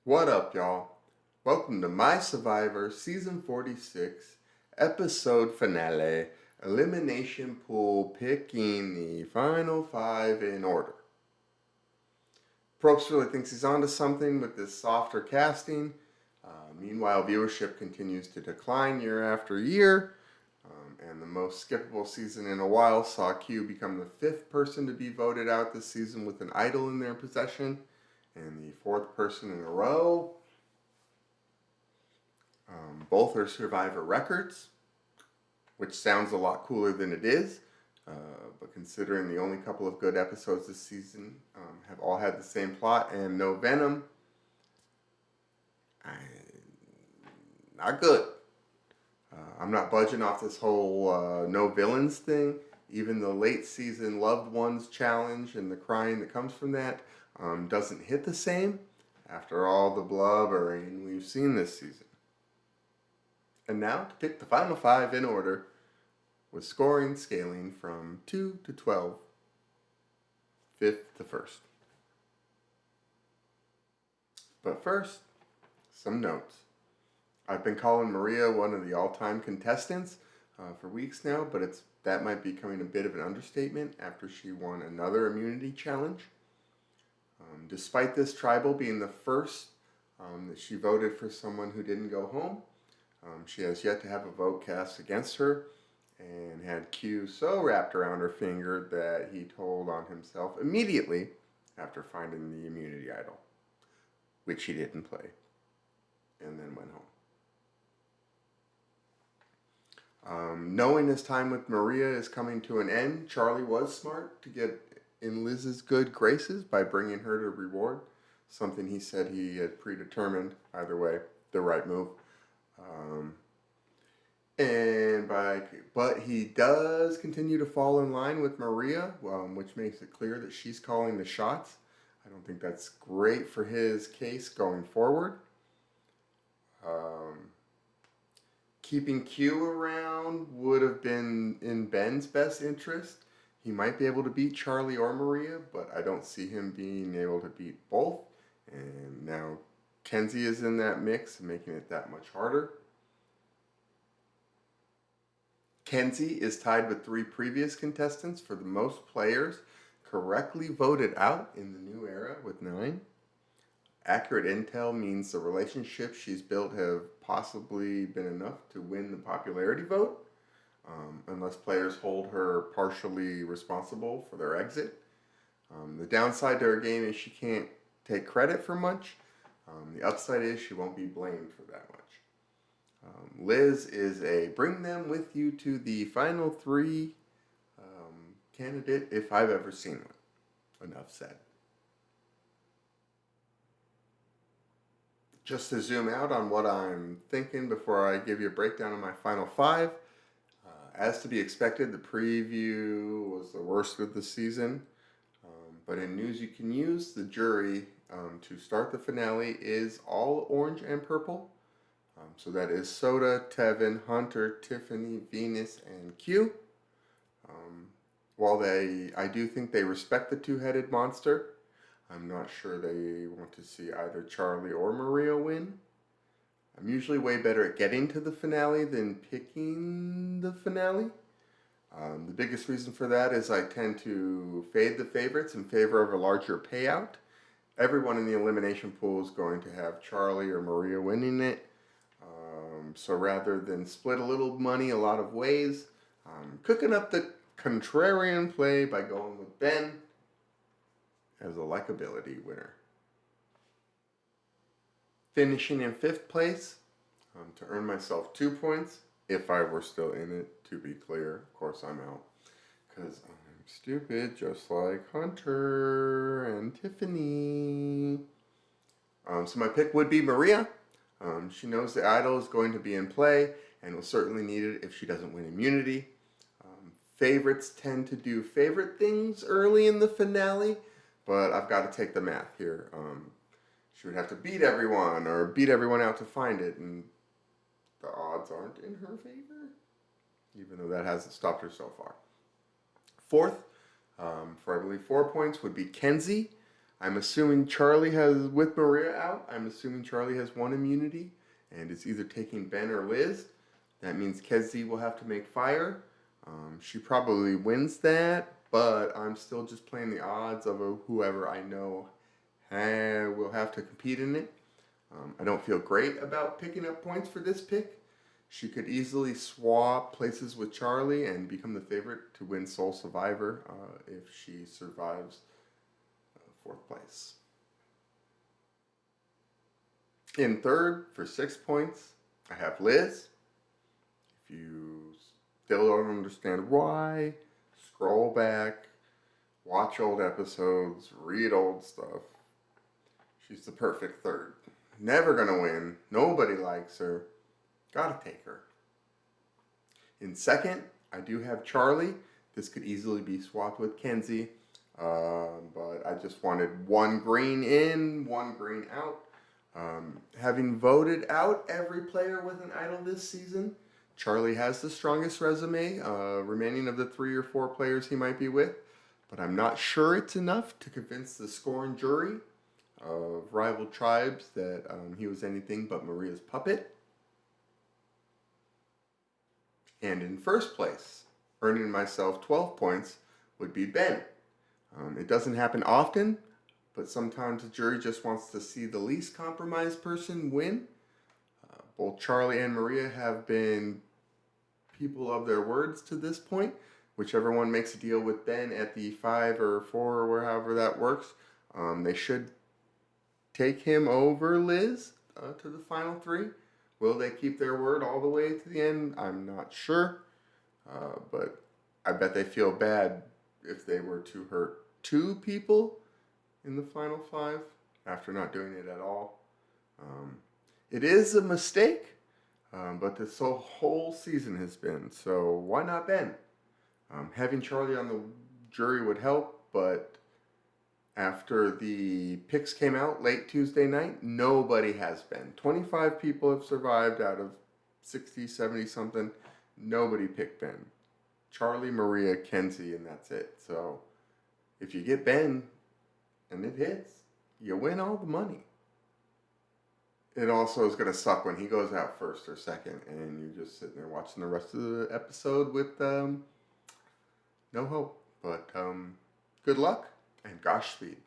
What up, y'all? Welcome to My Survivor Season 46, Episode Finale, Elimination Pool, picking the final five in order. Probst really thinks he's onto something with this softer casting. Meanwhile, viewership continues to decline year after year, and the most skippable season in a while saw Q become the fifth person to be voted out this season with an idol in their possession, and the fourth person in a row. Both are Survivor records, which sounds a lot cooler than it is. But considering the only couple of good episodes this season have all had the same plot and no venom, not good. I'm not budging off this whole no villains thing. Even the late season loved ones challenge and the crying that comes from that doesn't hit the same after all the blubbering we've seen this season. And now to pick the final five in order, with scoring scaling from 2 to 12, fifth to first. But first, some notes. I've been calling Maria one of the all-time contestants for weeks now, but that might be becoming a bit of an understatement after she won another immunity challenge. Despite this tribal being the first that she voted for someone who didn't go home, she has yet to have a vote cast against her, and had Q so wrapped around her finger that he told on himself immediately after finding the immunity idol, which he didn't play, and then went home. Knowing his time with Maria is coming to an end, Charlie was smart to get in Liz's good graces by bringing her to reward, something he said he had predetermined. Either way, the right move. But he does continue to fall in line with Maria, which makes it clear that she's calling the shots. I don't think that's great for his case going forward. Keeping Q around would have been in Ben's best interest. He might be able to beat Charlie or Maria, but I don't see him being able to beat both. And now Kenzie is in that mix, making it that much harder. Kenzie is tied with three previous contestants for the most players correctly voted out in the new era with 9. Accurate intel means the relationships she's built have possibly been enough to win the popularity vote, unless players hold her partially responsible for their exit. The downside to her game is she can't take credit for much. The upside is she won't be blamed for that much. Liz is a bring them with you to the final 3 candidate if I've ever seen one. Enough said. Just to zoom out on what I'm thinking before I give you a breakdown of my final 5. As to be expected, the preview was the worst of the season. But in news you can use, the jury to start the finale is all orange and purple. So that is Soda, Tevin, Hunter, Tiffany, Venus, and Q. While I do think they respect the two-headed monster, I'm not sure they want to see either Charlie or Maria win. I'm usually way better at getting to the finale than picking the finale. The biggest reason for that is I tend to fade the favorites in favor of a larger payout. Everyone in the elimination pool is going to have Charlie or Maria winning it. So rather than split a little money a lot of ways, I'm cooking up the contrarian play by going with Ben as a likability winner. Finishing in 5th place to earn myself 2 points, if I were still in it, to be clear. Of course I'm out, because I'm stupid, just like Hunter and Tiffany. So my pick would be Maria. She knows the idol is going to be in play and will certainly need it if she doesn't win immunity. Favorites tend to do favorite things early in the finale, but I've got to take the math here. She would have to beat everyone or beat everyone out to find it, and the odds aren't in her favor, even though that hasn't stopped her so far. Fourth, for I believe 4 points, would be Kenzie. I'm assuming Charlie has, with Maria out, I'm assuming Charlie has one immunity and is either taking Ben or Liz. That means Kezzy will have to make fire. She probably wins that, but I'm still just playing the odds of whoever I know will have to compete in it. I don't feel great about picking up points for this pick. She could easily swap places with Charlie and become the favorite to win Sole Survivor if she survives fourth place. In third, for 6 points, I have Liz. If you still don't understand why, scroll back, watch old episodes, read old stuff. She's the perfect third. Never gonna win. Nobody likes her. Gotta take her. In second, I do have Charlie. This could easily be swapped with Kenzie. But I just wanted one green in, one green out. Having voted out every player with an idol this season, Charlie has the strongest resume remaining of the 3 or 4 players he might be with, but I'm not sure it's enough to convince the scorned jury of rival tribes that he was anything but Maria's puppet. And in first place, earning myself 12 points, would be Ben. It doesn't happen often, but sometimes the jury just wants to see the least compromised person win. Both Charlie and Maria have been people of their words to this point. Whichever one makes a deal with Ben at the 5 or 4 or wherever that works, they should take him over Liz to the final 3. Will they keep their word all the way to the end? I'm not sure. But I bet they feel bad if they were to hurt 2 people in the final 5 after not doing it at all. It is a mistake, but this whole season has been, so why not Ben? Having Charlie on the jury would help, but after the picks came out late Tuesday night, nobody has been. 25 people have survived out of 60, 70 something. Nobody picked Ben. Charlie, Maria, Kenzie, and that's it. So if you get Ben and it hits, you win all the money. It also is going to suck when he goes out first or second and you're just sitting there watching the rest of the episode with no hope. But good luck and gosh speed.